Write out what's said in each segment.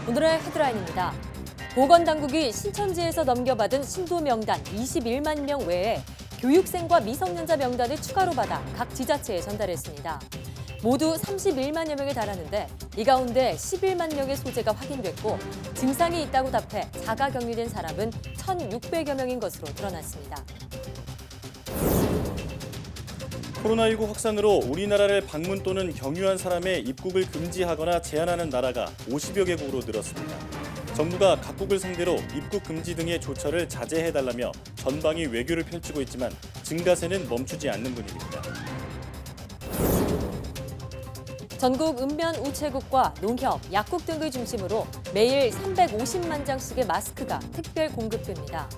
오늘의 헤드라인입니다. 보건당국이 신천지에서 넘겨받은 신도 명단 21만 명 외에 교육생과 미성년자 명단을 추가로 받아 각 지자체에 전달했습니다. 모두 31만여 명에 달하는데 이 가운데 11만 명의 소재가 확인됐고 증상이 있다고 답해 자가격리된 사람은 1,600여 명인 것으로 드러났습니다. 코로나19 확산으로 우리나라를 방문 또는 경유한 사람의 입국을 금지하거나 제한하는 나라가 50여 개국으로 늘었습니다. 정부가 각국을 상대로 입국 금지 등의 조처를 자제해달라며 전방위 외교를 펼치고 있지만 증가세는 멈추지 않는 분위기입니다. 전국 읍면 우체국과 농협, 약국 등을 중심으로 매일 350만 장씩의 마스크가 특별 공급됩니다.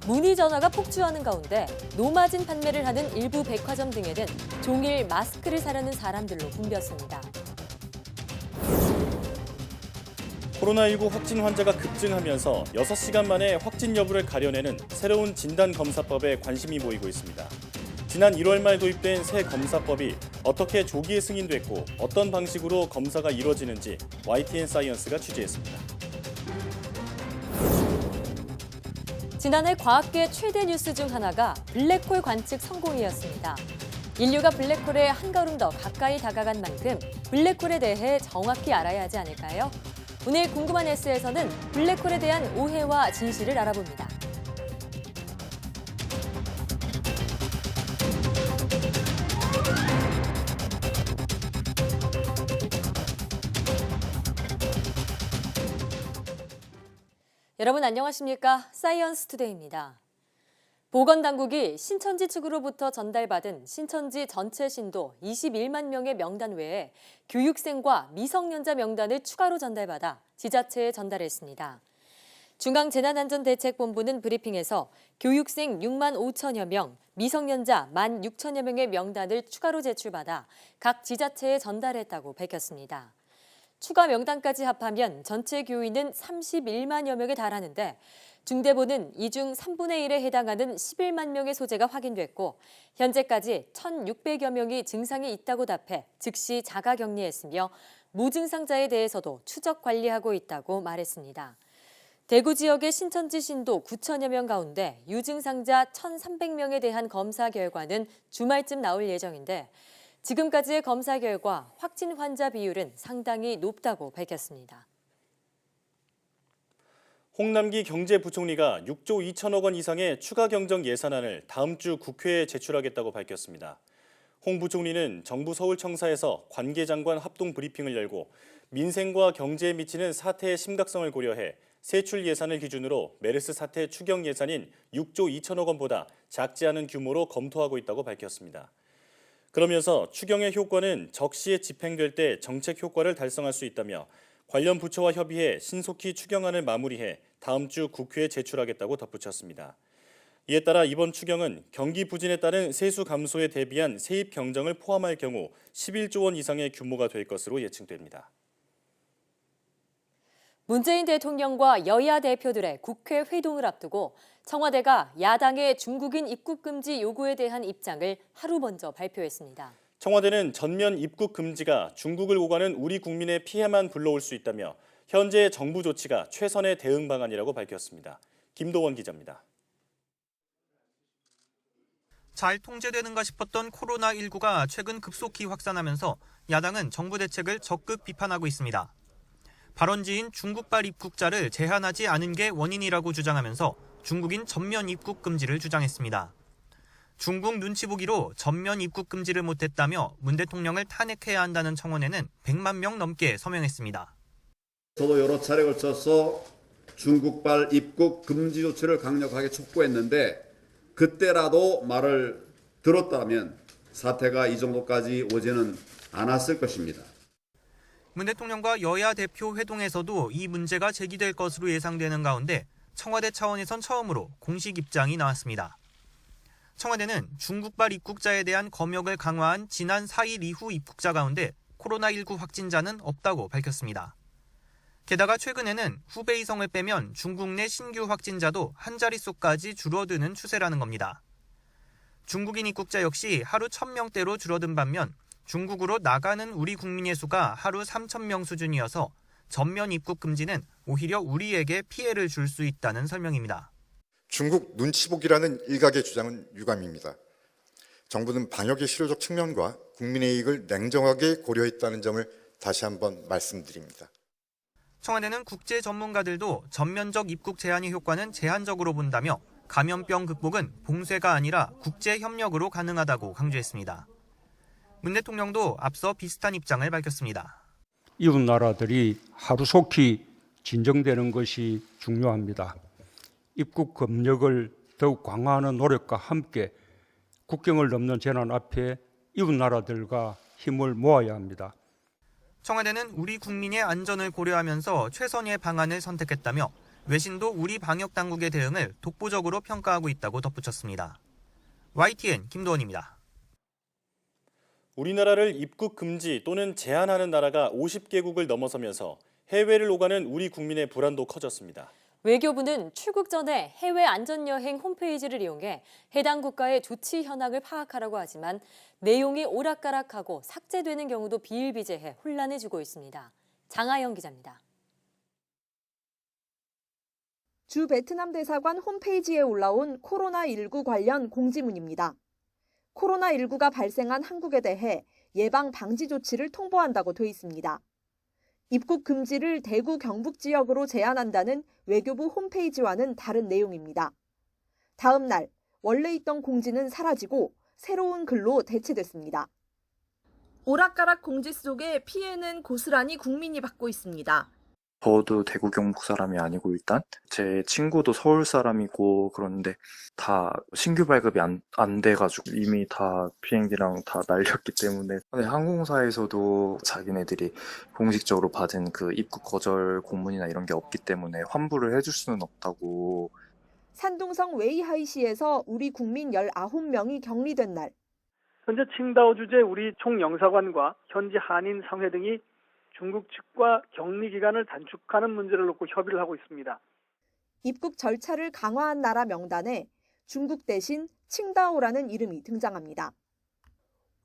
문의 전화가 폭주하는 가운데 노마진 판매를 하는 일부 백화점 등에는 종일 마스크를 사려는 사람들로 붐볐습니다. 코로나19 확진 환자가 급증하면서 6시간 만에 확진 여부를 가려내는 새로운 진단검사법에 관심이 모이고 있습니다. 지난 1월 말 도입된 새 검사법이 어떻게 조기에 승인됐고 어떤 방식으로 검사가 이루어지는지 YTN 사이언스가 취재했습니다. 지난해 과학계 최대 뉴스 중 하나가 블랙홀 관측 성공이었습니다. 인류가 블랙홀에 한 걸음 더 가까이 다가간 만큼 블랙홀에 대해 정확히 알아야 하지 않을까요? 오늘 궁금한 S에서는 블랙홀에 대한 오해와 진실을 알아봅니다. 여러분 안녕하십니까? 사이언스 투데이입니다. 보건당국이 신천지 측으로부터 전달받은 신천지 전체 신도 21만 명의 명단 외에 교육생과 미성년자 명단을 추가로 전달받아 지자체에 전달했습니다. 중앙재난안전대책본부는 브리핑에서 교육생 6만 5천여 명, 미성년자 1만 6천여 명의 명단을 추가로 제출받아 각 지자체에 전달했다고 밝혔습니다. 추가 명단까지 합하면 전체 교인은 31만여 명에 달하는데 중대본은 이 중 3분의 1에 해당하는 11만 명의 소재가 확인됐고 현재까지 1,600여 명이 증상이 있다고 답해 즉시 자가격리했으며 무증상자에 대해서도 추적 관리하고 있다고 말했습니다. 대구 지역의 신천지 신도 9천여 명 가운데 유증상자 1,300명에 대한 검사 결과는 주말쯤 나올 예정인데 지금까지의 검사 결과 확진 환자 비율은 상당히 높다고 밝혔습니다. 홍남기 경제부총리가 6조 2천억 원 이상의 추가 경정 예산안을 다음 주 국회에 제출하겠다고 밝혔습니다. 홍 부총리는 정부 서울청사에서 관계장관 합동 브리핑을 열고 민생과 경제에 미치는 사태의 심각성을 고려해 세출 예산을 기준으로 메르스 사태 추경 예산인 6조 2천억 원보다 작지 않은 규모로 검토하고 있다고 밝혔습니다. 그러면서 추경의 효과는 적시에 집행될 때 정책 효과를 달성할 수 있다며 관련 부처와 협의해 신속히 추경안을 마무리해 다음 주 국회에 제출하겠다고 덧붙였습니다. 이에 따라 이번 추경은 경기 부진에 따른 세수 감소에 대비한 세입 경정을 포함할 경우 11조 원 이상의 규모가 될 것으로 예측됩니다. 문재인 대통령과 여야 대표들의 국회 회동을 앞두고 청와대가 야당의 중국인 입국 금지 요구에 대한 입장을 하루 먼저 발표했습니다. 청와대는 전면 입국 금지가 중국을 오가는 우리 국민의 피해만 불러올 수 있다며 현재 정부 조치가 최선의 대응 방안이라고 밝혔습니다. 김도원 기자입니다. 잘 통제되는가 싶었던 코로나19가 최근 급속히 확산하면서 야당은 정부 대책을 적극 비판하고 있습니다. 발원지인 중국발 입국자를 제한하지 않은 게 원인이라고 주장하면서 중국인 전면 입국 금지를 주장했습니다. 중국 눈치 보기로 전면 입국 금지를 못했다며 문 대통령을 탄핵해야 한다는 청원에는 100만 명 넘게 서명했습니다. 저도 여러 차례 걸쳐서 중국발 입국 금지 조치를 강력하게 촉구했는데 그때라도 말을 들었다면 사태가 이 정도까지 오지는 않았을 것입니다. 문 대통령과 여야 대표 회동에서도 이 문제가 제기될 것으로 예상되는 가운데 청와대 차원에선 처음으로 공식 입장이 나왔습니다. 청와대는 중국발 입국자에 대한 검역을 강화한 지난 4일 이후 입국자 가운데 코로나19 확진자는 없다고 밝혔습니다. 게다가 최근에는 후베이성을 빼면 중국 내 신규 확진자도 한 자릿수까지 줄어드는 추세라는 겁니다. 중국인 입국자 역시 하루 1,000명대로 줄어든 반면 중국으로 나가는 우리 국민의 수가 하루 3,000명 수준이어서 전면 입국 금지는 오히려 우리에게 피해를 줄 수 있다는 설명입니다. 중국 눈치보기라는 일각의 주장은 유감입니다. 정부는 방역의 실효적 측면과 국민의 이익을 냉정하게 고려했다는 점을 다시 한번 말씀드립니다. 청와대는 국제 전문가들도 전면적 입국 제한의 효과는 제한적으로 본다며 감염병 극복은 봉쇄가 아니라 국제 협력으로 가능하다고 강조했습니다. 문 대통령도 앞서 비슷한 입장을 밝혔습니다. 이웃 나라들이 하루속히 진정되는 것이 중요합니다. 입국 검역을 더욱 강화하는 노력과 함께 국경을 넘는 재난 앞에 이웃 나라들과 힘을 모아야 합니다. 청와대는 우리 국민의 안전을 고려하면서 최선의 방안을 선택했다며 외신도 우리 방역 당국의 대응을 독보적으로 평가하고 있다고 덧붙였습니다. YTN 김도원입니다. 우리나라를 입국 금지 또는 제한하는 나라가 50개국을 넘어서면서 해외를 오가는 우리 국민의 불안도 커졌습니다. 외교부는 출국 전에 해외 안전여행 홈페이지를 이용해 해당 국가의 조치 현황을 파악하라고 하지만 내용이 오락가락하고 삭제되는 경우도 비일비재해 혼란을 주고 있습니다. 장하영 기자입니다. 주 베트남 대사관 홈페이지에 올라온 코로나19 관련 공지문입니다. 코로나19가 발생한 한국에 대해 예방 방지 조치를 통보한다고 돼 있습니다. 입국 금지를 대구 경북 지역으로 제한한다는 외교부 홈페이지와는 다른 내용입니다. 다음 날 원래 있던 공지는 사라지고 새로운 글로 대체됐습니다. 오락가락 공지 속에 피해는 고스란히 국민이 받고 있습니다. 저도 대구 경북 사람이 아니고 일단 제 친구도 서울 사람이고 그런데 다 신규 발급이 안 돼가지고 이미 다 비행기랑 다 날렸기 때문에 근데 항공사에서도 자기네들이 공식적으로 받은 그 입국 거절 공문이나 이런 게 없기 때문에 환불을 해줄 수는 없다고. 산둥성 웨이하이시에서 우리 국민 19명이 격리된 날. 현재 칭다오 주재 우리 총영사관과 현지 한인 상회 등이 중국 측과 격리 기간을 단축하는 문제를 놓고 협의를 하고 있습니다. 입국 절차를 강화한 나라 명단에 중국 대신 칭다오라는 이름이 등장합니다.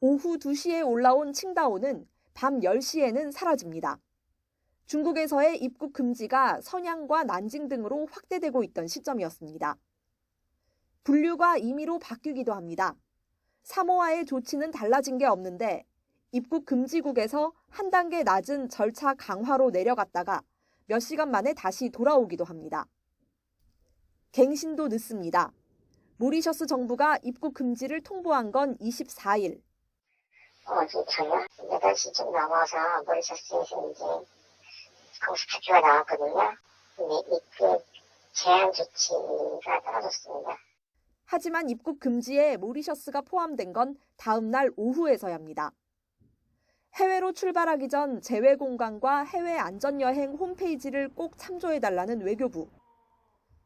오후 2시에 올라온 칭다오는 밤 10시에는 사라집니다. 중국에서의 입국 금지가 선양과 난징 등으로 확대되고 있던 시점이었습니다. 분류가 임의로 바뀌기도 합니다. 사모아의 조치는 달라진 게 없는데 입국 금지국에서 한 단계 낮은 절차 강화로 내려갔다가 몇 시간 만에 다시 돌아오기도 합니다. 갱신도 늦습니다. 모리셔스 정부가 입국 금지를 통보한 건 24일. 어제 저녁 8시쯤 넘어서 모리셔스에서 이제 공식発表가 나왔거든요. 근데 입국 제한 조치가 떨어졌습니다. 하지만 입국 금지에 모리셔스가 포함된 건 다음 날 오후에서야입니다. 해외로 출발하기 전 재외공간과 해외 안전여행 홈페이지를 꼭 참조해달라는 외교부.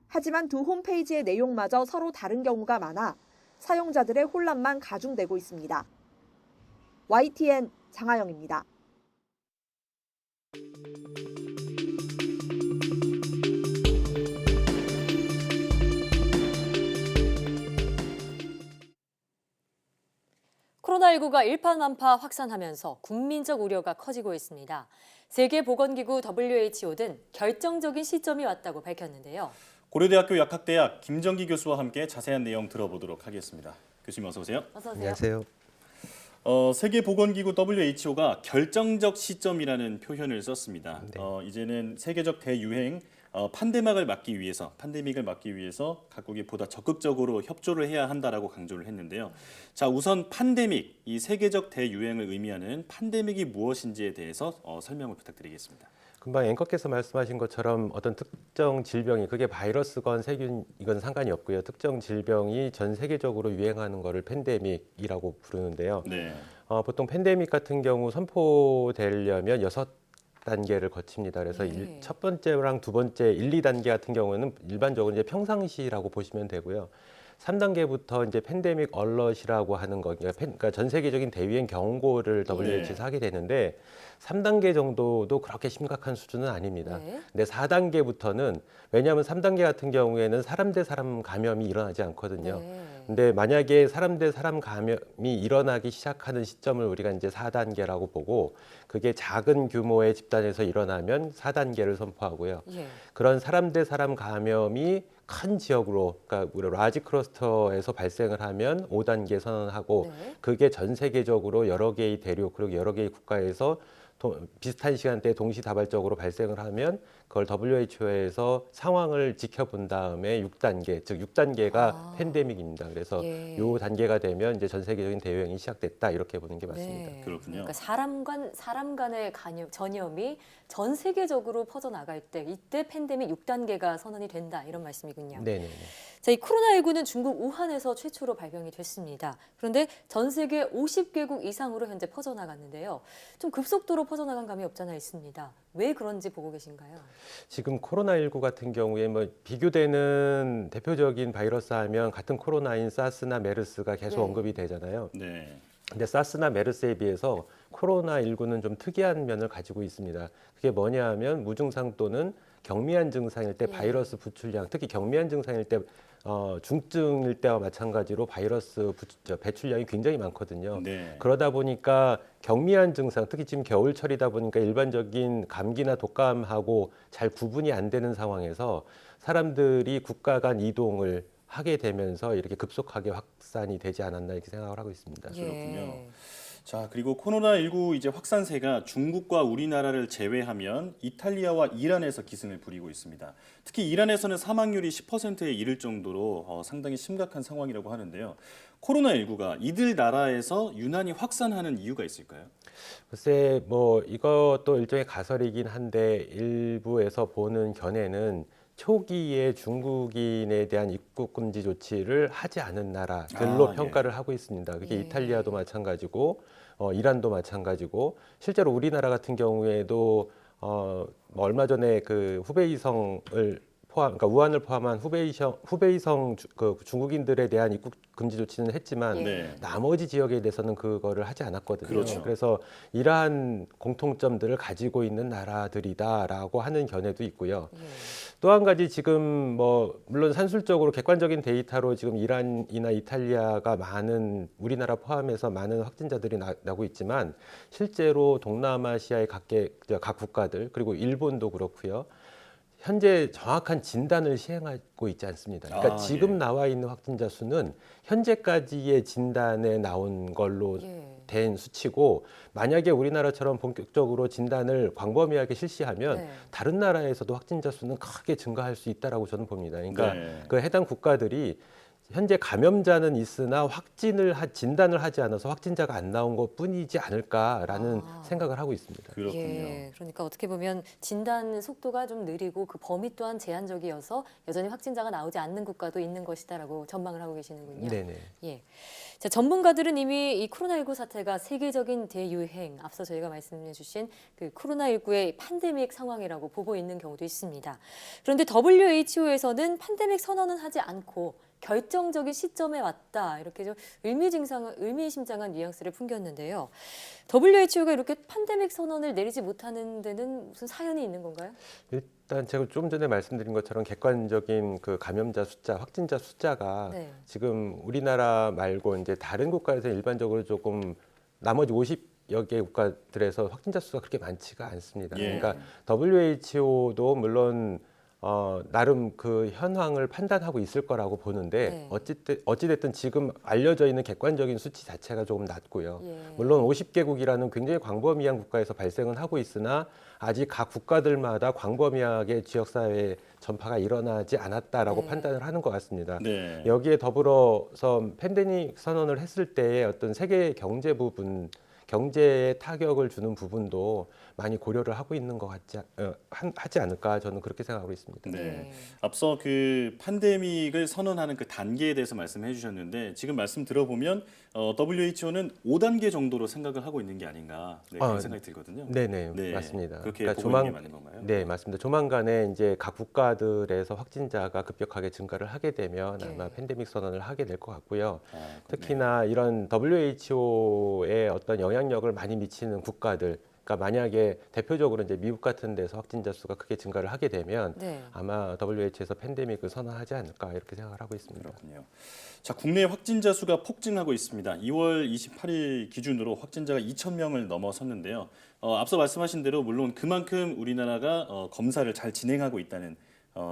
하지만 두 홈페이지의 내용마저 서로 다른 경우가 많아 사용자들의 혼란만 가중되고 있습니다. YTN 장하영입니다. 코로나19가 일파만파 확산하면서 국민적 우려가 커지고 있습니다. 세계보건기구 WHO 등 결정적인 시점이 왔다고 밝혔는데요. 고려대학교 약학대학 김정기 교수와 함께 자세한 내용 들어보도록 하겠습니다. 교수님 어서 오세요. 어서 오세요. 안녕하세요. 세계보건기구 WHO가 결정적 시점이라는 표현을 썼습니다. 네. 이제는 세계적 대유행 팬데믹을 막기 위해서 각국이 보다 적극적으로 협조를 해야 한다라고 강조를 했는데요. 자, 우선 팬데믹, 이 세계적 대유행을 의미하는 팬데믹이 무엇인지에 대해서 설명을 부탁드리겠습니다. 금방 앵커께서 말씀하신 것처럼 어떤 특정 질병이 그게 바이러스건 세균 이건 상관이 없고요. 특정 질병이 전 세계적으로 유행하는 거를 팬데믹이라고 부르는데요. 네. 보통 팬데믹 같은 경우 선포되려면 6단계를 거칩니다. 그래서 네. 첫 번째랑 두 번째 1, 2단계 같은 경우는 일반적으로 이제 평상시라고 보시면 되고요. 3단계부터 이제 팬데믹 얼럿이라고 하는 거, 그러니까 전 se계적인 대유행 경고를 WHO에서 하게 되는데 3단계 정도도 그렇게 심각한 수준은 아닙니다. 네. 근데 4단계부터는 왜냐하면 3단계 같은 경우에는 사람 대 사람 감염이 일어나지 않거든요. 네. 근데 만약에 사람 대 사람 감염이 일어나기 시작하는 시점을 우리가 이제 4단계라고 보고 그게 작은 규모의 집단에서 일어나면 4단계를 선포하고요. 예. 그런 사람 대 사람 감염이 큰 지역으로, 그러니까 우리 라지 클러스터에서 발생을 하면 5단계 선언하고 네. 그게 전 세계적으로 여러 개의 대륙 그리고 여러 개의 국가에서 비슷한 시간대에 동시다발적으로 발생을 하면 그걸 WHO에서 상황을 지켜본 다음에 6단계, 즉 6단계가 팬데믹입니다. 그래서 예. 요 단계가 되면 이제 전 세계적인 대유행이 시작됐다 이렇게 보는 게 맞습니다. 네. 그렇군요. 그러니까 사람 간의 전염이 전 세계적으로 퍼져나갈 때 이때 팬데믹 6단계가 선언이 된다 이런 말씀이군요. 네네네. 자, 이 코로나19는 중국 우한에서 최초로 발병이 됐습니다. 그런데 전 세계 50개국 이상으로 현재 퍼져나갔는데요. 좀 급속도로 퍼져나간 감이 없잖아 있습니다. 왜 그런지 보고 계신가요? 지금 코로나19 같은 경우에 뭐 비교되는 대표적인 바이러스 하면 같은 코로나인 사스나 메르스가 계속 네. 언급이 되잖아요. 네. 근데 사스나 메르스에 비해서 코로나19는 좀 특이한 면을 가지고 있습니다. 그게 뭐냐 하면 무증상 또는 경미한 증상일 때 예. 바이러스 부출량, 특히 경미한 증상일 때 중증일 때와 마찬가지로 바이러스 배출량이 굉장히 많거든요. 네. 그러다 보니까 경미한 증상, 특히 지금 겨울철이다 보니까 일반적인 감기나 독감하고 잘 구분이 안 되는 상황에서 사람들이 국가 간 이동을 하게 되면서 이렇게 급속하게 확산이 되지 않았나 이렇게 생각을 하고 있습니다. 그렇군요. 자, 그리고 코로나19 이제 확산세가 중국과 우리나라를 제외하면 이탈리아와 이란에서 기승을 부리고 있습니다. 특히 이란에서는 사망률이 10%에 이를 정도로 상당히 심각한 상황이라고 하는데요. 코로나19가 이들 나라에서 유난히 확산하는 이유가 있을까요? 글쎄, 뭐 이것도 일종의 가설이긴 한데 일부에서 보는 견해는 초기에 중국인에 대한 입국 금지 조치를 하지 않은 나라들로 예. 평가를 하고 있습니다. 그게 예. 이탈리아도 마찬가지고 이란도 마찬가지고 실제로 우리나라 같은 경우에도 뭐 얼마 전에 그 후베이성을 그러니까 우한을 포함한 후베이성 그 중국인들에 대한 입국 금지 조치는 했지만 네. 나머지 지역에 대해서는 그거를 하지 않았거든요. 그렇죠. 그래서 이러한 공통점들을 가지고 있는 나라들이다라고 하는 견해도 있고요. 예. 또 한 가지 지금 뭐 물론 산술적으로 객관적인 데이터로 지금 이란이나 이탈리아가 많은 우리나라 포함해서 많은 확진자들이 나고 있지만 실제로 동남아시아의 각 국가들 그리고 일본도 그렇고요. 현재 정확한 진단을 시행하고 있지 않습니다. 그러니까 지금 예. 나와 있는 확진자 수는 현재까지의 진단에 나온 걸로 예. 된 수치고 만약에 우리나라처럼 본격적으로 진단을 광범위하게 실시하면 네. 다른 나라에서도 확진자 수는 크게 증가할 수 있다라고 저는 봅니다. 그러니까 네. 그 해당 국가들이 현재 감염자는 있으나 진단을 하지 않아서 확진자가 안 나온 것뿐이지 않을까라는 생각을 하고 있습니다. 그렇군요. 예, 그러니까 어떻게 보면 진단 속도가 좀 느리고 그 범위 또한 제한적이어서 여전히 확진자가 나오지 않는 국가도 있는 것이다라고 전망을 하고 계시는군요. 네네. 예. 자, 전문가들은 이미 이 코로나19 사태가 세계적인 대유행, 앞서 저희가 말씀해 주신 그 코로나19의 팬데믹 상황이라고 보고 있는 경우도 있습니다. 그런데 WHO에서는 팬데믹 선언은 하지 않고 결정적인 시점에 왔다. 이렇게 좀 의미심장한 뉘앙스를 풍겼는데요. WHO가 이렇게 팬데믹 선언을 내리지 못하는 데는 무슨 사연이 있는 건가요? 일단 제가 좀 전에 말씀드린 것처럼 객관적인 그 감염자 숫자, 확진자 숫자가 네. 지금 우리나라 말고 이제 다른 국가에서 일반적으로 조금 나머지 50여 개 국가들에서 확진자 수가 그렇게 많지가 않습니다. 예. 그러니까 WHO도 물론 나름 그 현황을 판단하고 있을 거라고 보는데 네. 어찌됐든 지금 알려져 있는 객관적인 수치 자체가 조금 낮고요. 예. 물론 50개국이라는 굉장히 광범위한 국가에서 발생은 하고 있으나 아직 각 국가들마다 광범위하게 지역사회에 전파가 일어나지 않았다라고 네. 판단을 하는 것 같습니다. 네. 여기에 더불어서 팬데믹 선언을 했을 때의 어떤 세계 경제 부분, 경제에 타격을 주는 부분도 많이 고려를 하고 있는 것 하지 않을까 저는 그렇게 생각하고 있습니다. 네. 네. 앞서 그 팬데믹을 선언하는 그 단계에 대해서 말씀해 주셨는데 지금 말씀 들어보면 WHO는 5단계 정도로 생각을 하고 있는 게 아닌가 그런 생각이 들거든요. 네네, 네. 맞습니다. 그렇게 그러니까 보고 있는 게 맞는 건가요? 네, 맞습니다. 조만간에 이제 각 국가들에서 확진자가 급격하게 증가를 하게 되면 네. 아마 팬데믹 선언을 하게 될 것 같고요. 네. 특히나 이런 WHO의 어떤 영향력을 많이 미치는 국가들, 그러니까 만약에 대표적으로 이제 미국 같은 데서 확진자 수가 크게 증가를 하게 되면 네. 아마 WHO에서 팬데믹을 선언하지 않을까 이렇게 생각을 하고 있습니다. 그렇군요. 자, 국내 확진자 수가 폭증하고 있습니다. 2월 28일 기준으로 확진자가 2,000명을 넘어섰는데요. 앞서 말씀하신 대로 물론 그만큼 우리나라가 검사를 잘 진행하고 있다는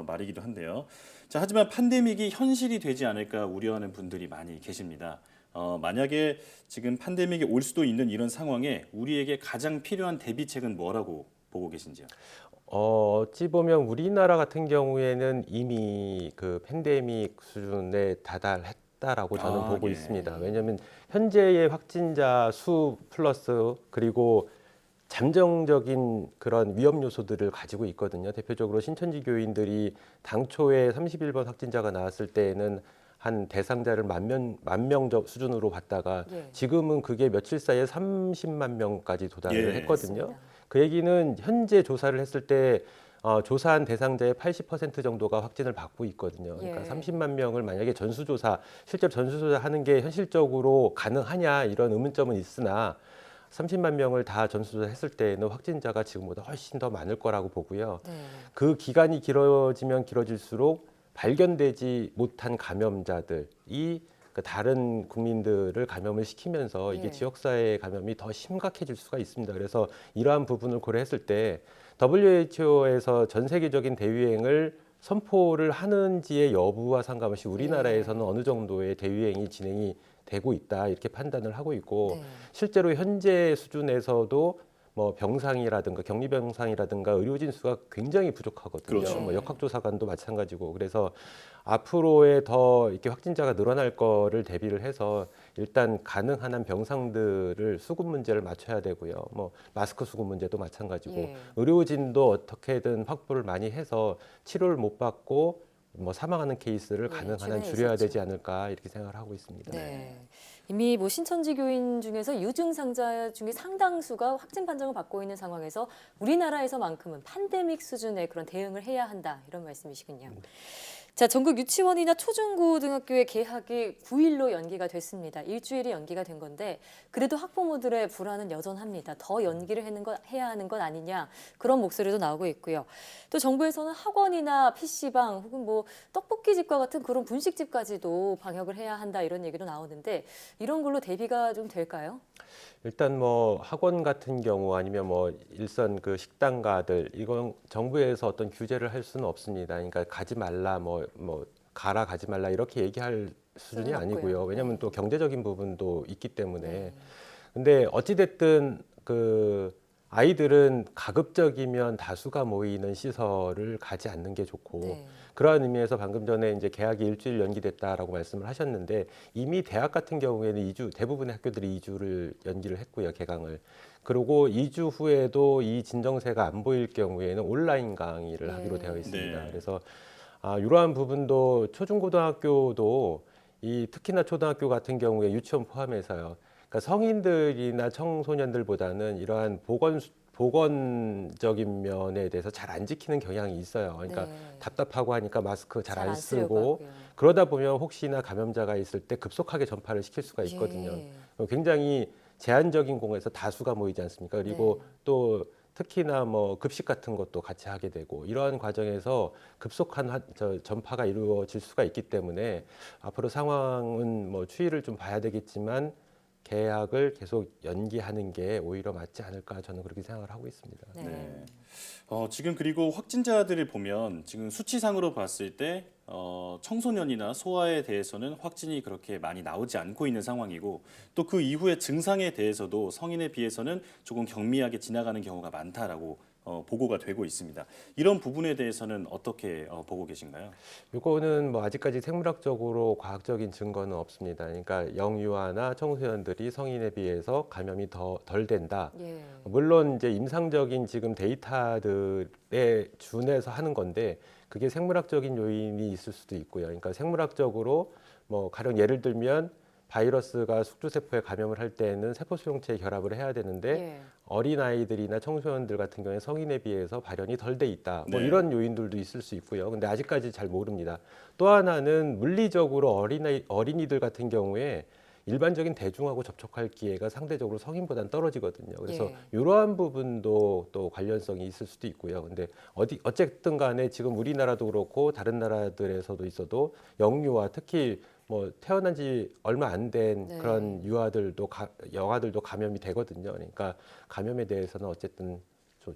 말이기도 한데요. 자, 하지만 팬데믹이 현실이 되지 않을까 우려하는 분들이 많이 계십니다. 만약에 지금 팬데믹이 올 수도 있는 이런 상황에 우리에게 가장 필요한 대비책은 뭐라고 보고 계신지요? 어찌 보면 우리나라 같은 경우에는 이미 그 팬데믹 수준에 다달했다라고 저는 보고 예. 있습니다. 왜냐하면 현재의 확진자 수 플러스 그리고 잠정적인 그런 위험 요소들을 가지고 있거든요. 대표적으로 신천지 교인들이 당초에 31번 확진자가 나왔을 때에는 한 대상자를 만 명 수준으로 봤다가 예. 지금은 그게 며칠 사이에 30만 명까지 도달을 예. 했거든요. 맞습니다. 그 얘기는 현재 조사를 했을 때 조사한 대상자의 80% 정도가 확진을 받고 있거든요. 그러니까 예. 30만 명을 만약에 전수조사, 실제 전수조사 하는 게 현실적으로 가능하냐 이런 의문점은 있으나 30만 명을 다 전수조사했을 때에는 확진자가 지금보다 훨씬 더 많을 거라고 보고요. 네. 그 기간이 길어지면 길어질수록 발견되지 못한 감염자들이 그 다른 국민들을 감염을 시키면서 이게 예. 지역사회 감염이 더 심각해질 수가 있습니다. 그래서 이러한 부분을 고려했을 때 WHO에서 전 세계적인 대유행을 선포를 하는지의 여부와 상관없이 우리나라에서는 어느 정도의 대유행이 진행이 되고 있다 이렇게 판단을 하고 있고 네. 실제로 현재 수준에서도 뭐 병상이라든가 격리 병상이라든가 의료진 수가 굉장히 부족하거든요. 그렇죠. 뭐 역학조사관도 마찬가지고 그래서 앞으로의 더 이렇게 확진자가 늘어날 거를 대비를 해서 일단 가능한 한 병상들을 수급 문제를 맞춰야 되고요. 뭐 마스크 수급 문제도 마찬가지고 예. 의료진도 어떻게든 확보를 많이 해서 치료를 못 받고 뭐 사망하는 케이스를 예, 가능한 최근에 한 줄여야 있었죠. 되지 않을까 이렇게 생각을 하고 있습니다. 네. 이미 뭐 신천지 교인 중에서 유증상자 중에 상당수가 확진 판정을 받고 있는 상황에서 우리나라에서만큼은 팬데믹 수준의 그런 대응을 해야 한다 이런 말씀이시군요. 자, 전국 유치원이나 초중고등학교의 개학이 9일로 연기가 됐습니다. 일주일이 연기가 된 건데 그래도 학부모들의 불안은 여전합니다. 더 연기를 해야 하는 것 아니냐 그런 목소리도 나오고 있고요. 또 정부에서는 학원이나 PC방 혹은 뭐 떡볶이집과 같은 그런 분식집까지도 방역을 해야 한다 이런 얘기도 나오는데 이런 걸로 대비가 좀 될까요? 일단 뭐 학원 같은 경우 아니면 뭐 일선 그 식당가들 이건 정부에서 어떤 규제를 할 수는 없습니다. 그러니까 가지 말라 뭐 가라 가지 말라 이렇게 얘기할 수준이 수는 없고요. 아니고요. 왜냐하면 또 경제적인 부분도 있기 때문에. 네. 근데 어찌 됐든 그 아이들은 가급적이면 다수가 모이는 시설을 가지 않는 게 좋고 네. 그러한 의미에서 방금 전에 이제 개학이 일주일 연기됐다라고 말씀을 하셨는데 이미 대학 같은 경우에는 2주 대부분의 학교들이 2주를 연기를 했고요, 개강을. 그리고 2주 후에도 이 진정세가 안 보일 경우에는 온라인 강의를 하기로 되어 있습니다. 네. 그래서 이러한 부분도 초중고등학교도 특히나 초등학교 같은 경우에 유치원 포함해서요. 그러니까 성인들이나 청소년들보다는 이러한 보건적인 면에 대해서 잘 안 지키는 경향이 있어요. 그러니까 네. 답답하고 하니까 마스크 잘 안 쓰려고 쓰고 하고요. 그러다 보면 혹시나 감염자가 있을 때 급속하게 전파를 시킬 수가 있거든요. 예. 굉장히 제한적인 공간에서 다수가 모이지 않습니까? 그리고 네. 또 특히나 뭐 급식 같은 것도 같이 하게 되고 이러한 과정에서 급속한 전파가 이루어질 수가 있기 때문에 앞으로 상황은 뭐 추이를 좀 봐야 되겠지만 개학을 계속 연기하는 게 오히려 맞지 않을까 저는 그렇게 생각을 하고 있습니다. 네. 네. 지금 그리고 확진자들을 보면 지금 수치상으로 봤을 때 청소년이나 소아에 대해서는 확진이 그렇게 많이 나오지 않고 있는 상황이고 또 그 이후에 증상에 대해서도 성인에 비해서는 조금 경미하게 지나가는 경우가 많다라고 보고가 되고 있습니다. 이런 부분에 대해서는 어떻게 보고 계신가요? 이거는 뭐 아직까지 생물학적으로 과학적인 증거는 없습니다. 그러니까 영유아나 청소년들이 성인에 비해서 감염이 덜 된다. 예. 물론 이제 임상적인 지금 데이터들에 준해서 하는 건데 그게 생물학적인 요인이 있을 수도 있고요. 그러니까 생물학적으로 뭐 가령 예를 들면 바이러스가 숙주세포에 감염을 할 때는 세포 수용체에 결합을 해야 되는데 예. 어린아이들이나 청소년들 같은 경우에 성인에 비해서 발현이 덜 돼 있다. 뭐 네. 이런 요인들도 있을 수 있고요. 근데 아직까지 잘 모릅니다. 또 하나는 물리적으로 어린이들 같은 경우에 일반적인 대중하고 접촉할 기회가 상대적으로 성인보다는 떨어지거든요. 그래서 예. 이러한 부분도 또 관련성이 있을 수도 있고요. 근데 어쨌든 간에 지금 우리나라도 그렇고 다른 나라들에서도 있어도 영유아 특히 뭐 태어난 지 얼마 안 된 네. 그런 유아들도 영아들도 감염이 되거든요. 그러니까 감염에 대해서는 어쨌든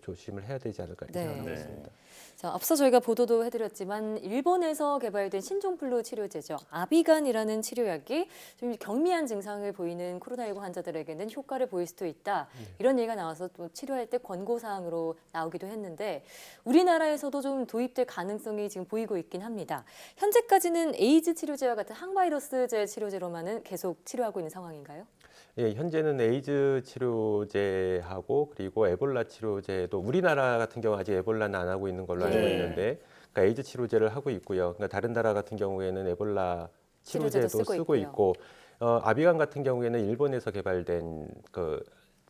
조심을 해야 되지 않을까 네. 생각하고 있습니다. 자, 앞서 저희가 보도도 해드렸지만 일본에서 개발된 신종플루 치료제죠. 아비간이라는 치료약이 좀 경미한 증상을 보이는 코로나19 환자들에게는 효과를 보일 수도 있다. 이런 얘기가 나와서 또 치료할 때 권고사항으로 나오기도 했는데 우리나라에서도 좀 도입될 가능성이 지금 보이고 있긴 합니다. 현재까지는 에이즈 치료제와 같은 항바이러스제 치료제로만은 계속 치료하고 있는 상황인가요? 예, 현재는 에이즈 치료제하고 그리고 에볼라 치료제도 우리나라 같은 경우 아직 에볼라는 안 하고 있는 걸로 알고 예. 있는데 그러니까 에이즈 치료제를 하고 있고요. 그러니까 다른 나라 같은 경우에는 에볼라 치료제도 치료제도 쓰고 쓰고 있고요. 있고 아비간 같은 경우에는 일본에서 개발된 그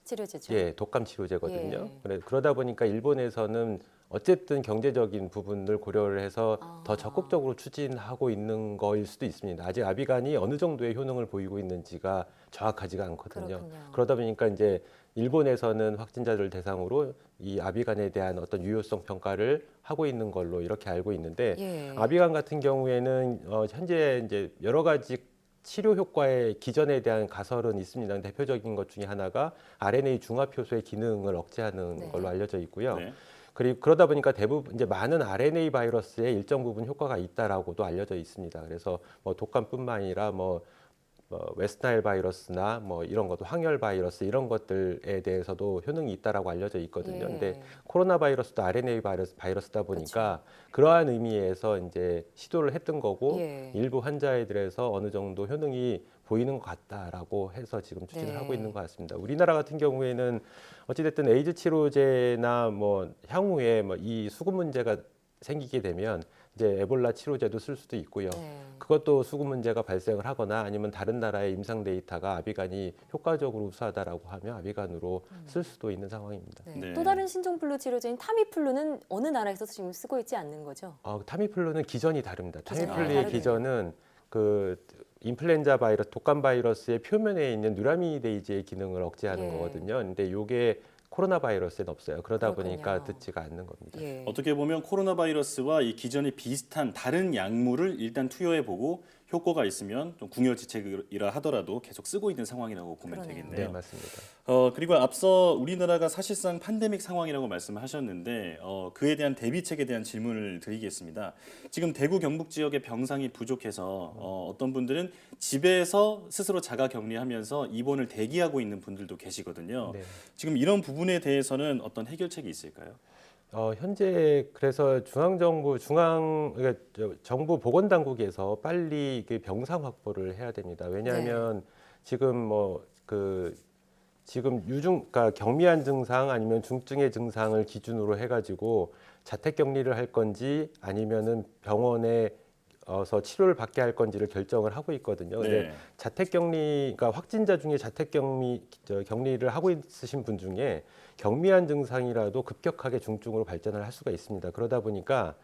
치료제죠. 예, 독감 치료제거든요. 예. 그러다 보니까 일본에서는 어쨌든 경제적인 부분을 고려를 해서 아. 더 적극적으로 추진하고 있는 거일 수도 있습니다. 아직 아비간이 어느 정도의 효능을 보이고 있는지가 정확하지가 않거든요. 그렇군요. 그러다 보니까 이제 일본에서는 확진자들 대상으로 이 아비간에 대한 어떤 유효성 평가를 하고 있는 걸로 이렇게 알고 있는데 예. 아비간 같은 경우에는 현재 이제 여러 가지 치료 효과의 기전에 대한 가설은 있습니다. 대표적인 것 중에 하나가 RNA 중합 효소의 기능을 억제하는 네. 걸로 알려져 있고요. 네. 그리고 그러다 보니까 대부분 이제 많은 RNA 바이러스에 일정 부분 효과가 있다라고도 알려져 있습니다. 그래서 뭐 독감뿐만 아니라 뭐 웨스트나일 바이러스나 뭐 이런 것도 항열 바이러스 이런 것들에 대해서도 효능이 있다라고 알려져 있거든요. 예. 근데 코로나 바이러스도 RNA 바이러스다 보니까 그러한 의미에서 이제 시도를 했던 거고 예. 일부 환자애들에서 어느 정도 효능이 보이는 것 같다라고 해서 지금 추진을 네. 하고 있는 것 같습니다. 우리나라 같은 경우에는 어찌됐든 에이즈 치료제나 뭐 향후에 뭐 이 수급 문제가 생기게 되면 이제 에볼라 치료제도 쓸 수도 있고요. 네. 그것도 수급 문제가 발생을 하거나 아니면 다른 나라의 임상 데이터가 아비간이 효과적으로 우수하다라고 하면 아비간으로 쓸 수도 있는 상황입니다. 네. 네. 또 다른 신종플루 치료제인 타미플루는 어느 나라에서 지금 쓰고 있지 않는 거죠? 타미플루는 기전이 다릅니다. 기전이 타미플루의 다르군요. 기전은 그 인플루엔자 바이러스, 독감 바이러스의 표면에 있는 뉴라미데이지의 기능을 억제하는 예. 거거든요. 근데 이게 코로나 바이러스에는 없어요. 그러다 그렇군요. 보니까 듣지가 않는 겁니다. 예. 어떻게 보면 코로나 바이러스와 이 기전에 비슷한 다른 약물을 일단 투여해 보고 효과가 있으면 좀 궁여지책이라 하더라도 계속 쓰고 있는 상황이라고 보면 그러네요. 되겠네요. 네, 맞습니다. 그리고 앞서 우리나라가 사실상 팬데믹 상황이라고 말씀하셨는데 그에 대한 대비책에 대한 질문을 드리겠습니다. 지금 대구 경북 지역의 병상이 부족해서 어떤 분들은 집에서 스스로 자가 격리하면서 입원을 대기하고 있는 분들도 계시거든요. 네. 지금 이런 부분에 대해서는 어떤 해결책이 있을까요? 현재 그래서 그러니까 정부 보건당국에서 빨리 그 병상 확보를 해야 됩니다. 왜냐하면 지금 지금 그러니까 경미한 증상 아니면 중증의 증상을 기준으로 해가지고 자택 격리를 할 건지 아니면은 병원에 서 치료를 받게 할 건지를 결정을 하고 있거든요. 근데 네. 자택 격리, 그러니까 확진자 중에 자택 격리를 하고 있으신 분 중에 경미한 증상이라도 급격하게 중증으로 발전을 할 수가 있습니다. 그러다 보니까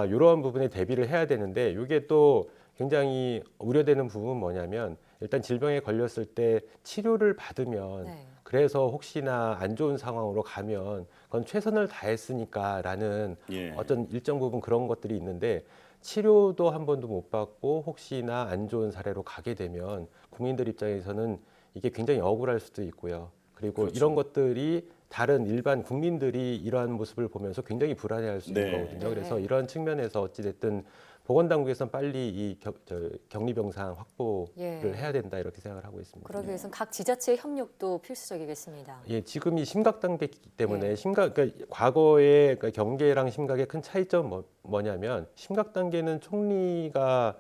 이러한 부분에 대비를 해야 되는데 이게 또 굉장히 우려되는 부분은 뭐냐면 일단 질병에 걸렸을 때 치료를 받으면 네. 그래서 혹시나 안 좋은 상황으로 가면 그건 최선을 다했으니까라는 예. 어떤 일정 부분 그런 것들이 있는데 치료도 한 번도 못 받고 혹시나 안 좋은 사례로 가게 되면 국민들 입장에서는 이게 굉장히 억울할 수도 있고요. 그리고 그렇죠. 이런 것들이 다른 일반 국민들이 이러한 모습을 보면서 굉장히 불안해할 수 있는 네. 거거든요. 네. 그래서 이런 측면에서 어찌됐든 보건당국에서는 빨리 이 격리병상 확보를 예. 해야 된다 이렇게 생각을 하고 있습니다. 그러기 위해서는 각 지자체의 협력도 필수적이겠습니다. 예, 지금이 심각 단계이기 때문에 네. 그러니까 과거의 그러니까 경계랑 심각의 큰 차이점 뭐냐면 심각 단계는 총리가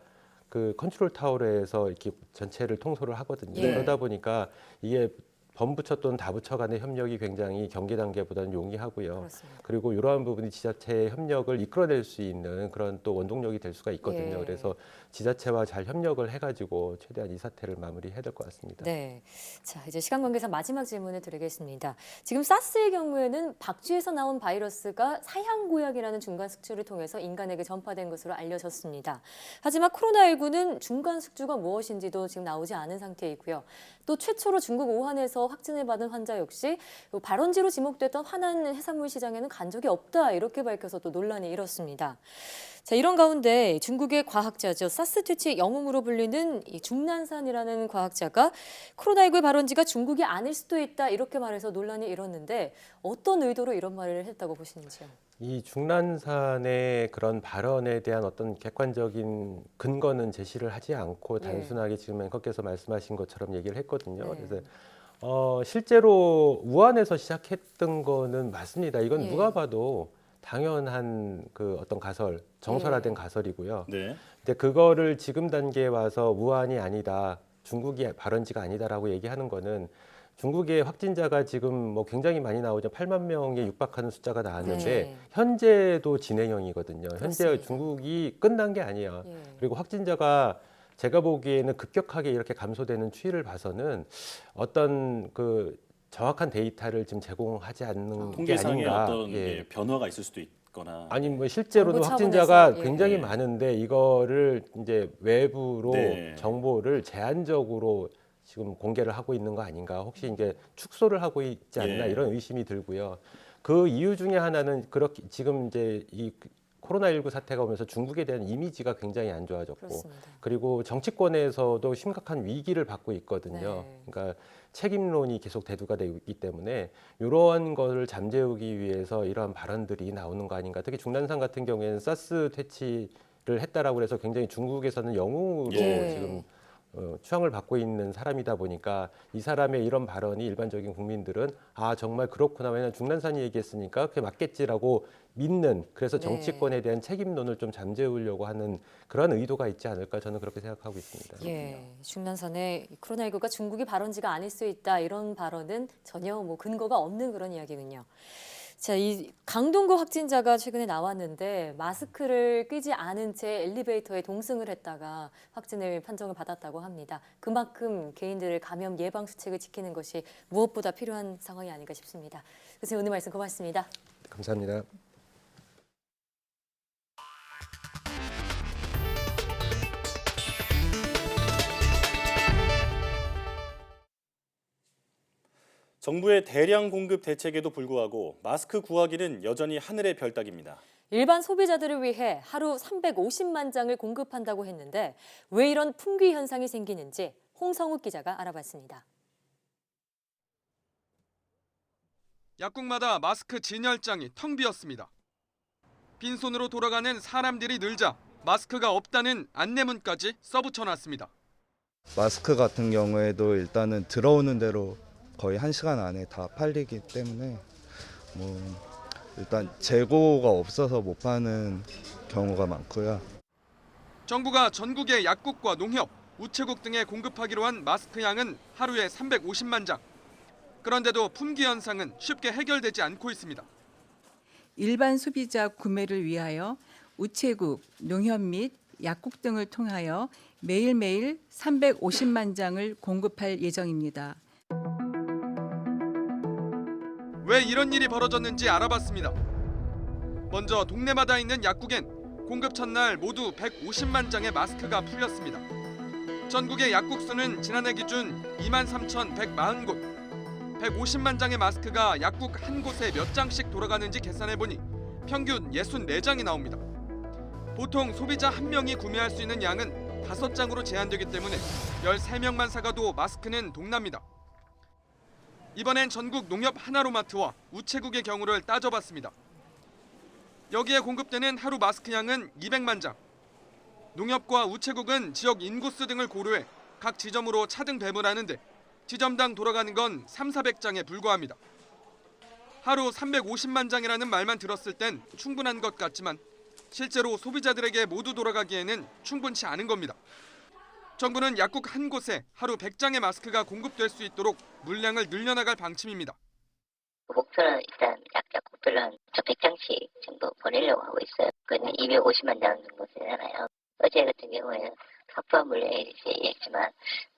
그 컨트롤 타워에서 이렇게 전체를 통솔을 하거든요. 예. 그러다 보니까 이게 범부처 또는 다부처 간의 협력이 굉장히 경계 단계보다는 용이하고요. 그렇습니다. 그리고 이러한 부분이 지자체의 협력을 이끌어낼 수 있는 그런 또 원동력이 될 수가 있거든요. 예. 그래서 지자체와 잘 협력을 해가지고 최대한 이 사태를 마무리해야 될 것 같습니다. 네. 자, 이제 시간 관계상 마지막 질문을 드리겠습니다. 지금 사스의 경우에는 박쥐에서 나온 바이러스가 사향고약이라는 중간 숙주를 통해서 인간에게 전파된 것으로 알려졌습니다. 하지만 코로나19는 중간 숙주가 무엇인지도 지금 나오지 않은 상태이고요. 또 최초로 중국 우한에서 확진을 받은 환자 역시 발원지로 지목됐던 화난 해산물 시장에는 간 적이 없다 이렇게 밝혀서 또 논란이 일었습니다. 자, 이런 가운데 중국의 과학자죠. 사스 퇴치의 영웅으로 불리는 이 중난산이라는 과학자가 코로나19의 발원지가 중국이 아닐 수도 있다 이렇게 말해서 논란이 일었는데 어떤 의도로 이런 말을 했다고 보시는지요? 이 중난산의 그런 발언에 대한 어떤 객관적인 근거는 제시를 하지 않고 네. 단순하게 지금 앵커께서 말씀하신 것처럼 얘기를 했거든요. 네. 그래서 실제로 우한에서 시작했던 거는 맞습니다. 이건 예. 누가 봐도 당연한 그 어떤 가설, 정설화된 가설이고요. 네. 근데 그거를 지금 단계에 와서 우한이 아니다, 중국이 발원지가 아니다라고 얘기하는 거는 중국의 확진자가 지금 뭐 굉장히 많이 나오죠. 8만 명에 육박하는 숫자가 나왔는데 네. 현재도 진행형이거든요. 현재 그렇습니다. 중국이 끝난 게 아니에요. 예. 그리고 확진자가 제가 보기에는 급격하게 이렇게 감소되는 추이를 봐서는 어떤 그 정확한 데이터를 지금 제공하지 않는 게 통계상의 아닌가. 어떤 예. 예, 변화가 있을 수도 있거나. 아니 뭐 실제로도 정부 확진자가 차원에서, 예. 굉장히 예. 많은데 이거를 이제 외부로 네. 정보를 제한적으로 지금 공개를 하고 있는 거 아닌가? 혹시 이제 축소를 하고 있지 않나 예. 이런 의심이 들고요. 그 이유 중에 하나는 그렇게 지금 이제 이 코로나19 사태가 오면서 중국에 대한 이미지가 굉장히 안 좋아졌고 그렇습니다. 그리고 정치권에서도 심각한 위기를 받고 있거든요. 네. 그러니까 책임론이 계속 대두가 되고 있기 때문에 이러한 것을 잠재우기 위해서 이러한 발언들이 나오는 거 아닌가. 특히 중난산 같은 경우에는 사스 퇴치를 했다라고 해서 굉장히 중국에서는 영웅으로 예. 지금 추앙을 받고 있는 사람이다 보니까 이 사람의 이런 발언이 일반적인 국민들은 아 정말 그렇구나. 왜냐하면 중난산이 얘기했으니까 그게 맞겠지라고 믿는 그래서 네. 정치권에 대한 책임론을 좀 잠재우려고 하는 그런 의도가 있지 않을까 저는 그렇게 생각하고 있습니다. 예, 중난산에 코로나19가 중국이 발원지가 아닐 수 있다 이런 발언은 전혀 뭐 근거가 없는 그런 이야기군요. 자, 이 강동구 확진자가 최근에 나왔는데 마스크를 끼지 않은 채 엘리베이터에 동승을 했다가 확진을 판정을 받았다고 합니다. 그만큼 개인들의 감염 예방 수칙을 지키는 것이 무엇보다 필요한 상황이 아닌가 싶습니다. 교수님 오늘 말씀 고맙습니다. 감사합니다. 정부의 대량 공급 대책에도 불구하고 마스크 구하기는 여전히 하늘의 별 따기입니다. 일반 소비자들을 위해 하루 350만 장을 공급한다고 했는데 왜 이런 품귀 현상이 생기는지 홍성욱 기자가 알아봤습니다. 약국마다 마스크 진열장이 텅 비었습니다. 빈손으로 돌아가는 사람들이 늘자 마스크가 없다는 안내문까지 써붙여놨습니다. 마스크 같은 경우에도 일단은 들어오는 대로 거의 1시간 안에 다 팔리기 때문에 뭐 일단 재고가 없어서 못 파는 경우가 많고요. 정부가 전국의 약국과 농협, 우체국 등에 공급하기로 한 마스크 양은 하루에 350만 장. 그런데도 품귀 현상은 쉽게 해결되지 않고 있습니다. 일반 소비자 구매를 위하여 우체국, 농협 및 약국 등을 통하여 매일매일 350만 장을 공급할 예정입니다. 왜 이런 일이 벌어졌는지 알아봤습니다. 먼저 동네마다 있는 약국엔 공급 첫날 모두 150만 장의 마스크가 풀렸습니다. 전국의 약국 수는 지난해 기준 23,140곳. 150만 장의 마스크가 약국 한 곳에 몇 장씩 돌아가는지 계산해보니 평균 64장이 나옵니다. 보통 소비자 한 명이 구매할 수 있는 양은 5장으로 제한되기 때문에 13명만 사가도 마스크는 동납니다. 이번엔 전국 농협 하나로마트와 우체국의 경우를 따져봤습니다. 여기에 공급되는 하루 마스크 양은 200만 장. 농협과 우체국은 지역 인구수 등을 고려해 각 지점으로 차등 배분하는데 지점당 돌아가는 건 300~400장에 불과합니다. 하루 350만 장이라는 말만 들었을 땐 충분한 것 같지만 실제로 소비자들에게 모두 돌아가기에는 충분치 않은 겁니다. 정부는 약국 한 곳에 하루 100장의 마스크가 공급될 수 있도록 물량을 늘려나갈 방침입니다. 목표는 일단 약국들은 100장씩 정도 보내려고 하고 있어요. 그는 250만 장 정도 되잖아요. 어제 같은 경우에는 확보한 물량이 있지만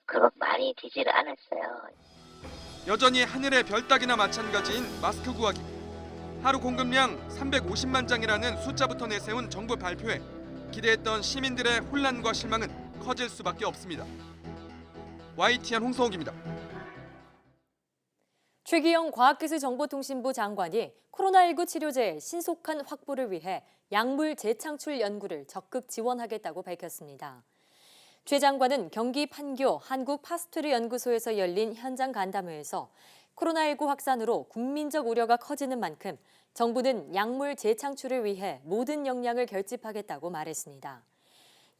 그거 많이 되지를 않았어요. 여전히 하늘의 별 따기나 마찬가지인 마스크 구하기. 하루 공급량 350만 장이라는 숫자부터 내세운 정부 발표에 기대했던 시민들의 혼란과 실망은 커질 수밖에 없습니다. YTN 홍성욱입니다. 최기영 과학기술정보통신부 장관이 코로나19 치료제의 신속한 확보를 위해 약물 재창출 연구를 적극 지원하겠다고 밝혔습니다. 최 장관은 경기 판교 한국파스투르연구소에서 열린 현장 간담회에서 코로나19 확산으로 국민적 우려가 커지는 만큼 정부는 약물 재창출을 위해 모든 역량을 결집하겠다고 말했습니다.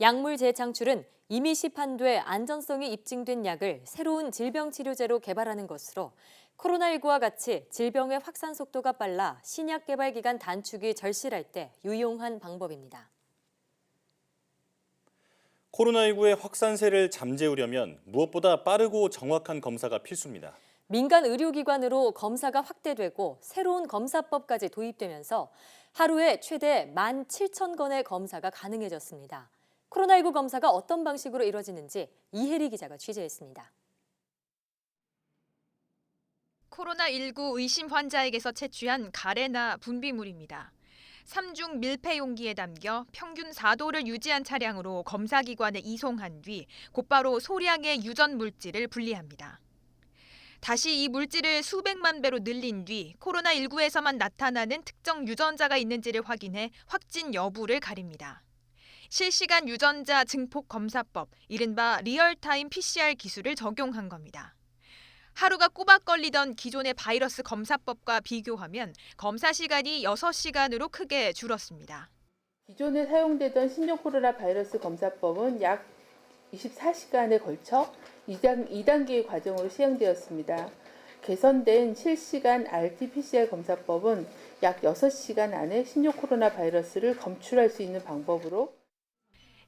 약물 재창출은 이미 시판돼 안전성이 입증된 약을 새로운 질병 치료제로 개발하는 것으로 코로나19와 같이 질병의 확산 속도가 빨라 신약 개발 기간 단축이 절실할 때 유용한 방법입니다. 코로나19의 확산세를 잠재우려면 무엇보다 빠르고 정확한 검사가 필수입니다. 민간 의료기관으로 검사가 확대되고 새로운 검사법까지 도입되면서 하루에 최대 17,000건의 검사가 가능해졌습니다. 코로나19 검사가 어떤 방식으로 이뤄지는지 이혜리 기자가 취재했습니다. 코로나19 의심 환자에게서 채취한 가래나 분비물입니다. 3중 밀폐 용기에 담겨 평균 4도를 유지한 차량으로 검사기관에 이송한 뒤 곧바로 소량의 유전 물질을 분리합니다. 다시 이 물질을 수백만 배로 늘린 뒤 코로나19에서만 나타나는 특정 유전자가 있는지를 확인해 확진 여부를 가립니다. 실시간 유전자 증폭 검사법, 이른바 리얼타임 PCR 기술을 적용한 겁니다. 하루가 꼬박 걸리던 기존의 바이러스 검사법과 비교하면 검사 시간이 6시간으로 크게 줄었습니다. 기존에 사용되던 신종 코로나 바이러스 검사법은 약 24시간에 걸쳐 2단계의 과정으로 시행되었습니다. 개선된 실시간 RT-PCR 검사법은 약 6시간 안에 신종 코로나 바이러스를 검출할 수 있는 방법으로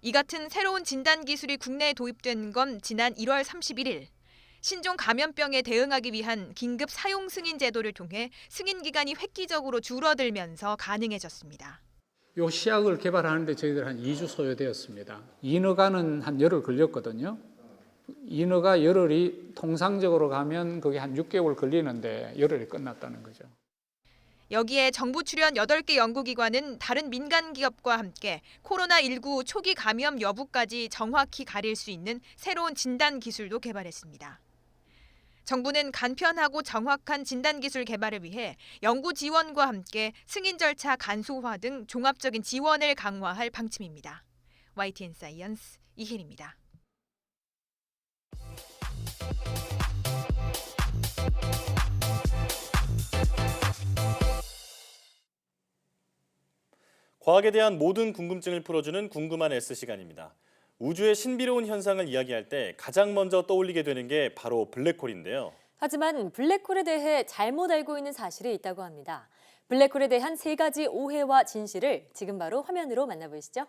이 같은 새로운 진단 기술이 국내에 도입된 건 지난 1월 31일. 신종 감염병에 대응하기 위한 긴급 사용 승인 제도를 통해 승인 기간이 획기적으로 줄어들면서 가능해졌습니다. 이 시약을 개발하는데 저희들 한 2주 소요되었습니다. 인허가는 한 열흘 걸렸거든요. 인허가 열흘이 통상적으로 가면 그게 한 6개월 걸리는데 열흘이 끝났다는 거죠. 여기에 정부 출연 8개 연구기관은 다른 민간 기업과 함께 코로나19 초기 감염 여부까지 정확히 가릴 수 있는 새로운 진단 기술도 개발했습니다. 정부는 간편하고 정확한 진단 기술 개발을 위해 연구 지원과 함께 승인 절차 간소화 등 종합적인 지원을 강화할 방침입니다. YTN 사이언스 이혜리입니다. 과학에 대한 모든 궁금증을 풀어주는 궁금한 S 시간입니다. 우주의 신비로운 현상을 이야기할 때 가장 먼저 떠올리게 되는 게 바로 블랙홀인데요. 하지만 블랙홀에 대해 잘못 알고 있는 사실이 있다고 합니다. 블랙홀에 대한 3가지 오해와 진실을 지금 바로 화면으로 만나보시죠.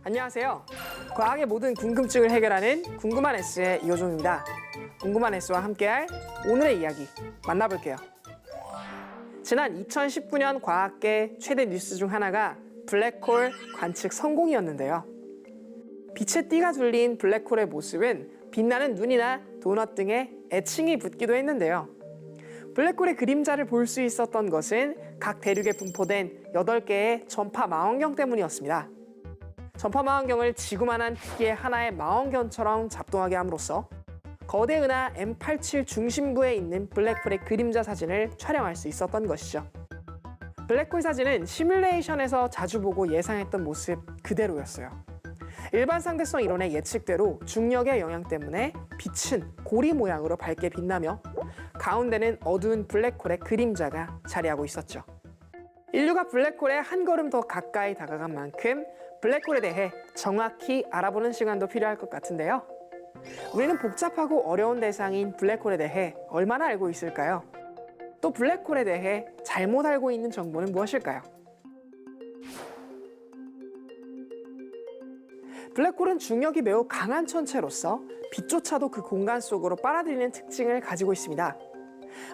안녕하세요. 과학의 모든 궁금증을 해결하는 궁금한 S의 이호종입니다. 궁금한 S와 함께할 오늘의 이야기 만나볼게요. 지난 2019년 과학계 최대 뉴스 중 하나가 블랙홀 관측 성공이었는데요. 빛의 띠가 둘린 블랙홀의 모습은 빛나는 눈이나 도넛 등의 애칭이 붙기도 했는데요. 블랙홀의 그림자를 볼 수 있었던 것은 각 대륙에 분포된 8개의 전파 망원경 때문이었습니다. 전파 망원경을 지구만한 크기의 하나의 망원경처럼 작동하게 함으로써 거대 은하 M87 중심부에 있는 블랙홀의 그림자 사진을 촬영할 수 있었던 것이죠. 블랙홀 사진은 시뮬레이션에서 자주 보고 예상했던 모습 그대로였어요. 일반 상대성 이론의 예측대로 중력의 영향 때문에 빛은 고리 모양으로 밝게 빛나며 가운데는 어두운 블랙홀의 그림자가 자리하고 있었죠. 인류가 블랙홀에 한 걸음 더 가까이 다가간 만큼 블랙홀에 대해 정확히 알아보는 시간도 필요할 것 같은데요. 우리는 복잡하고 어려운 대상인 블랙홀에 대해 얼마나 알고 있을까요? 또 블랙홀에 대해 잘못 알고 있는 정보는 무엇일까요? 블랙홀은 중력이 매우 강한 천체로서 빛조차도 그 공간 속으로 빨아들이는 특징을 가지고 있습니다.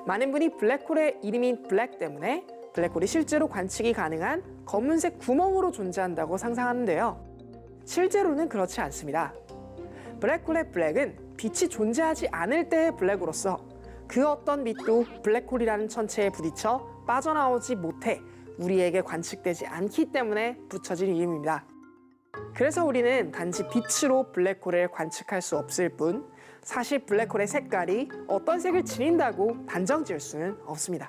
많은 분이 블랙홀의 이름인 블랙 때문에 블랙홀이 실제로 관측이 가능한 검은색 구멍으로 존재한다고 상상하는데요. 실제로는 그렇지 않습니다. 블랙홀의 블랙은 빛이 존재하지 않을 때의 블랙으로서 그 어떤 빛도 블랙홀이라는 천체에 부딪혀 빠져나오지 못해 우리에게 관측되지 않기 때문에 붙여진 이름입니다. 그래서 우리는 단지 빛으로 블랙홀을 관측할 수 없을 뿐 사실 블랙홀의 색깔이 어떤 색을 지닌다고 단정 지을 수는 없습니다.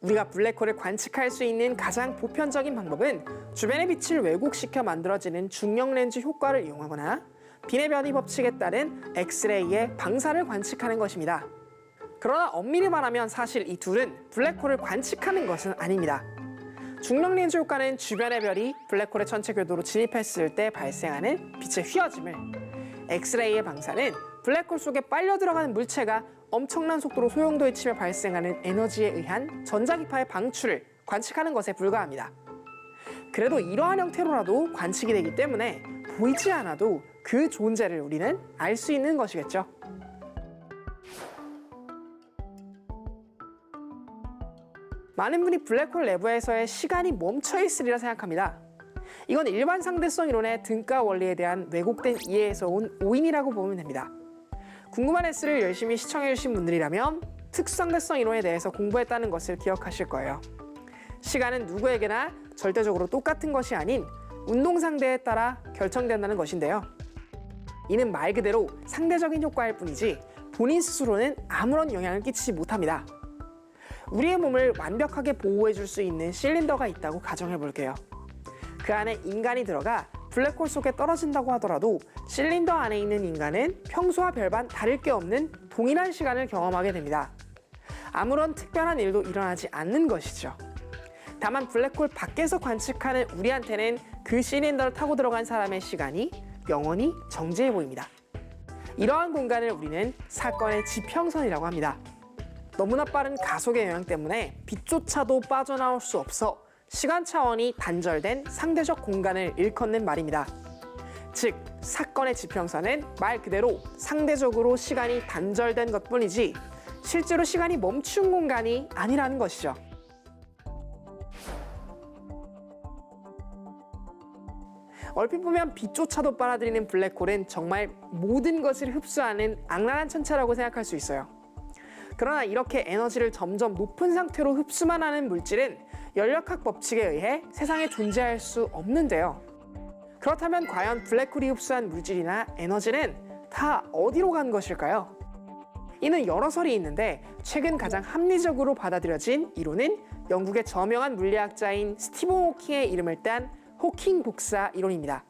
우리가 블랙홀을 관측할 수 있는 가장 보편적인 방법은 주변의 빛을 왜곡시켜 만들어지는 중력 렌즈 효과를 이용하거나 빈의 변이 법칙에 따른 엑스레이의 방사를 관측하는 것입니다. 그러나 엄밀히 말하면 사실 이 둘은 블랙홀을 관측하는 것은 아닙니다. 중력 렌즈 효과는 주변의 별이 블랙홀의 천체 궤도로 진입했을 때 발생하는 빛의 휘어짐을, 엑스레이의 방사는 블랙홀 속에 빨려 들어가는 물체가 엄청난 속도로 소용돌이 치며 발생하는 에너지에 의한 전자기파의 방출을 관측하는 것에 불과합니다. 그래도 이러한 형태로라도 관측이 되기 때문에 보이지 않아도 그 존재를 우리는 알 수 있는 것이겠죠. 많은 분이 블랙홀 내부에서의 시간이 멈춰 있으리라 생각합니다. 이건 일반 상대성 이론의 등가 원리에 대한 왜곡된 이해에서 온 오인이라고 보면 됩니다. 궁금한 S를 열심히 시청해주신 분들이라면 특수상대성 이론에 대해서 공부했다는 것을 기억하실 거예요. 시간은 누구에게나 절대적으로 똑같은 것이 아닌 운동상대에 따라 결정된다는 것인데요. 이는 말 그대로 상대적인 효과일 뿐이지 본인 스스로는 아무런 영향을 끼치지 못합니다. 우리의 몸을 완벽하게 보호해줄 수 있는 실린더가 있다고 가정해 볼게요. 그 안에 인간이 들어가 블랙홀 속에 떨어진다고 하더라도 실린더 안에 있는 인간은 평소와 별반 다를 게 없는 동일한 시간을 경험하게 됩니다. 아무런 특별한 일도 일어나지 않는 것이죠. 다만 블랙홀 밖에서 관측하는 우리한테는 그 실린더를 타고 들어간 사람의 시간이 영원히 정지해 보입니다. 이러한 공간을 우리는 사건의 지평선이라고 합니다. 너무나 빠른 가속의 영향 때문에 빛조차도 빠져나올 수 없어 시간 차원이 단절된 상대적 공간을 일컫는 말입니다. 즉, 사건의 지평선은 말 그대로 상대적으로 시간이 단절된 것뿐이지 실제로 시간이 멈춘 공간이 아니라는 것이죠. 얼핏 보면 빛조차도 빨아들이는 블랙홀은 정말 모든 것을 흡수하는 악랄한 천체라고 생각할 수 있어요. 그러나 이렇게 에너지를 점점 높은 상태로 흡수만 하는 물질은 연력학 법칙에 의해 세상에 존재할 수 없는데요. 그렇다면 과연 블랙홀이 흡수한 물질이나 에너지는 다 어디로 간 것일까요? 이는 여러 설이 있는데 최근 가장 합리적으로 받아들여진 이론은 영국의 저명한 물리학자인 스티븐 호킹의 이름을 딴 호킹 복사 이론입니다.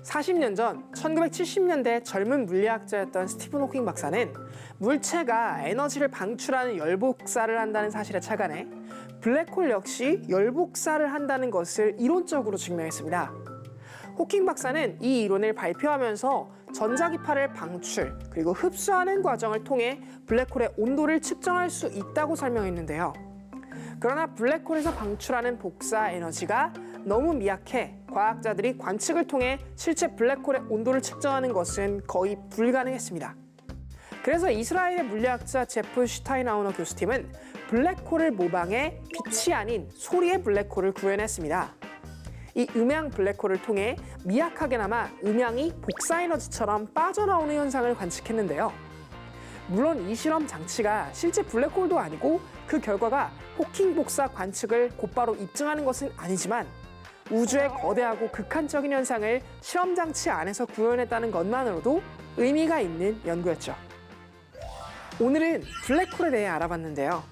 40년 전 1970년대 젊은 물리학자였던 스티븐 호킹 박사는 물체가 에너지를 방출하는 열복사를 한다는 사실에 착안해 블랙홀 역시 열복사를 한다는 것을 이론적으로 증명했습니다. 호킹 박사는 이 이론을 발표하면서 전자기파를 방출 그리고 흡수하는 과정을 통해 블랙홀의 온도를 측정할 수 있다고 설명했는데요. 그러나 블랙홀에서 방출하는 복사 에너지가 너무 미약해 과학자들이 관측을 통해 실제 블랙홀의 온도를 측정하는 것은 거의 불가능했습니다. 그래서 이스라엘의 물리학자 제프 슈타인하우너 교수팀은 블랙홀을 모방해 빛이 아닌 소리의 블랙홀을 구현했습니다. 이 음향 블랙홀을 통해 미약하게나마 음향이 복사 에너지처럼 빠져나오는 현상을 관측했는데요. 물론 이 실험 장치가 실제 블랙홀도 아니고 그 결과가 호킹 복사 관측을 곧바로 입증하는 것은 아니지만 우주의 거대하고 극한적인 현상을 실험 장치 안에서 구현했다는 것만으로도 의미가 있는 연구였죠. 오늘은 블랙홀에 대해 알아봤는데요.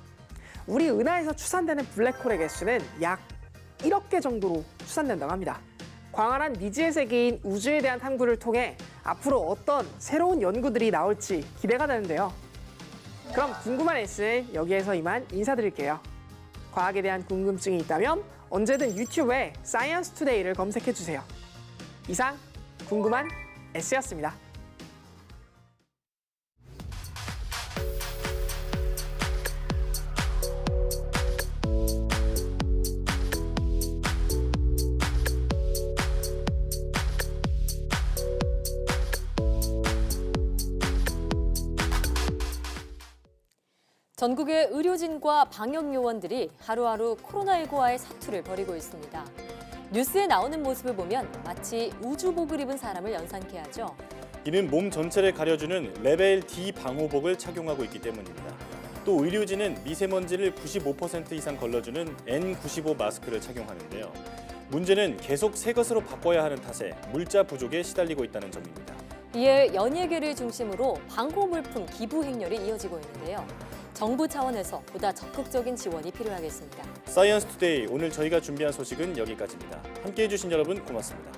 우리 은하에서 추산되는 블랙홀의 개수는 약 1억 개 정도로 추산된다고 합니다. 광활한 미지의 세계인 우주에 대한 탐구를 통해 앞으로 어떤 새로운 연구들이 나올지 기대가 되는데요. 그럼 궁금한 S는 여기에서 이만 인사드릴게요. 과학에 대한 궁금증이 있다면 언제든 유튜브에 사이언스 투데이를 검색해주세요. 이상 궁금한 S였습니다. 전국의 의료진과 방역요원들이 하루하루 코로나19와의 사투를 벌이고 있습니다. 뉴스에 나오는 모습을 보면 마치 우주복을 입은 사람을 연상케 하죠. 이는 몸 전체를 가려주는 레벨 D 방호복을 착용하고 있기 때문입니다. 또 의료진은 미세먼지를 95% 이상 걸러주는 N95 마스크를 착용하는데요. 문제는 계속 새 것으로 바꿔야 하는 탓에 물자 부족에 시달리고 있다는 점입니다. 이에 연예계를 중심으로 방호 물품 기부 행렬이 이어지고 있는데요. 정부 차원에서 보다 적극적인 지원이 필요하겠습니다. 사이언스 투데이 오늘 저희가 준비한 소식은 여기까지입니다. 함께해 주신 여러분 고맙습니다.